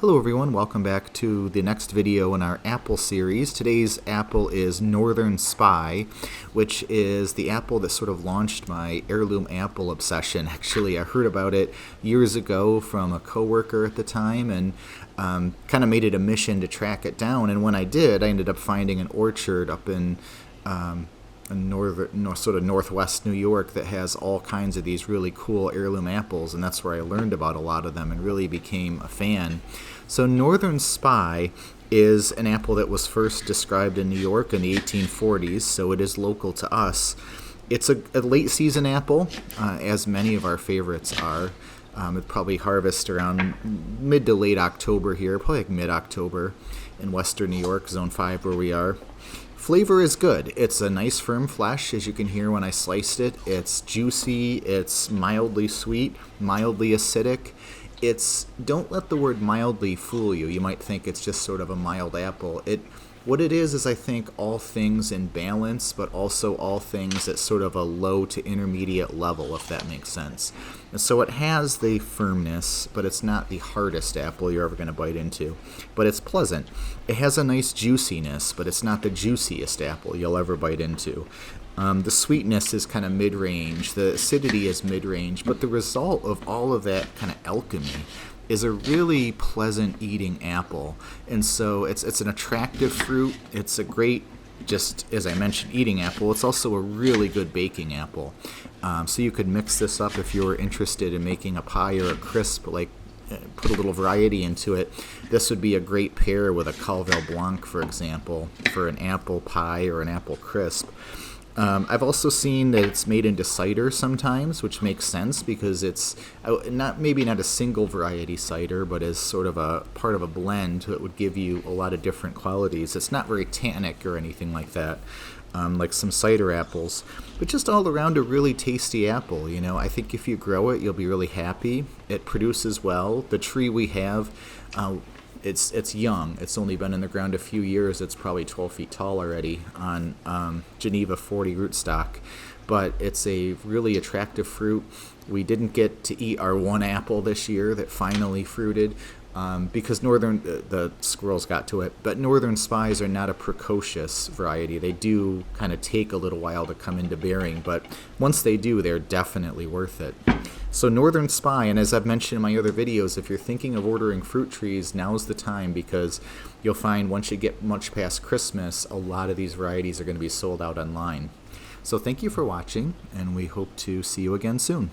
Hello everyone, welcome back to the next video in our apple series. Today's apple is Northern Spy, which is the apple that sort of launched my heirloom apple obsession. Actually, I heard about it years ago from a coworker at the time and kind of made it a mission to track it down. And when I did, I ended up finding an orchard up in sort of northwest New York that has all kinds of these really cool heirloom apples, and that's where I learned about a lot of them and really became a fan. So Northern Spy is an apple that was first described in New York in the 1840s, so it is local to us. It's a late season apple, as many of our favorites are. It probably harvest around mid to late October here, probably like mid-October in western New York, zone 5 where we are. Flavor is good. It's a nice firm flesh, as you can hear when I sliced it. It's juicy, it's mildly sweet, mildly acidic. Don't let the word mildly fool you. You might think it's just sort of a mild apple. What it is I think all things in balance, but also all things at sort of a low to intermediate level, if that makes sense. And so it has the firmness, but it's not the hardest apple you're ever going to bite into. But it's pleasant. It has a nice juiciness, but it's not the juiciest apple you'll ever bite into. The sweetness is kind of mid-range. The acidity is mid-range. But the result of all of that kind of alchemy is a really pleasant eating apple. And so it's an attractive fruit. It's a great, just as I mentioned, eating apple. It's also a really good baking apple. So you could mix this up if you were interested in making a pie or a crisp, like put a little variety into it. This would be a great pair with a Calvel Blanc, for example, for an apple pie or an apple crisp. I've also seen that it's made into cider sometimes, which makes sense because it's maybe not a single variety cider, but as sort of a part of a blend that would give you a lot of different qualities. It's not very tannic or anything like that, like some cider apples, but just all around a really tasty apple. You know, I think if you grow it, you'll be really happy. It produces well. The tree we have, it's young. It's only been in the ground a few years. It's probably 12 feet tall already on Geneva 40 rootstock. But it's a really attractive fruit. We didn't get to eat our one apple this year that finally fruited because the squirrels got to it. But Northern Spies are not a precocious variety. They do kind of take a little while to come into bearing. But once they do, they're definitely worth it. So Northern Spy, and as I've mentioned in my other videos, if you're thinking of ordering fruit trees, now's the time because you'll find once you get much past Christmas, a lot of these varieties are going to be sold out online. So thank you for watching, and we hope to see you again soon.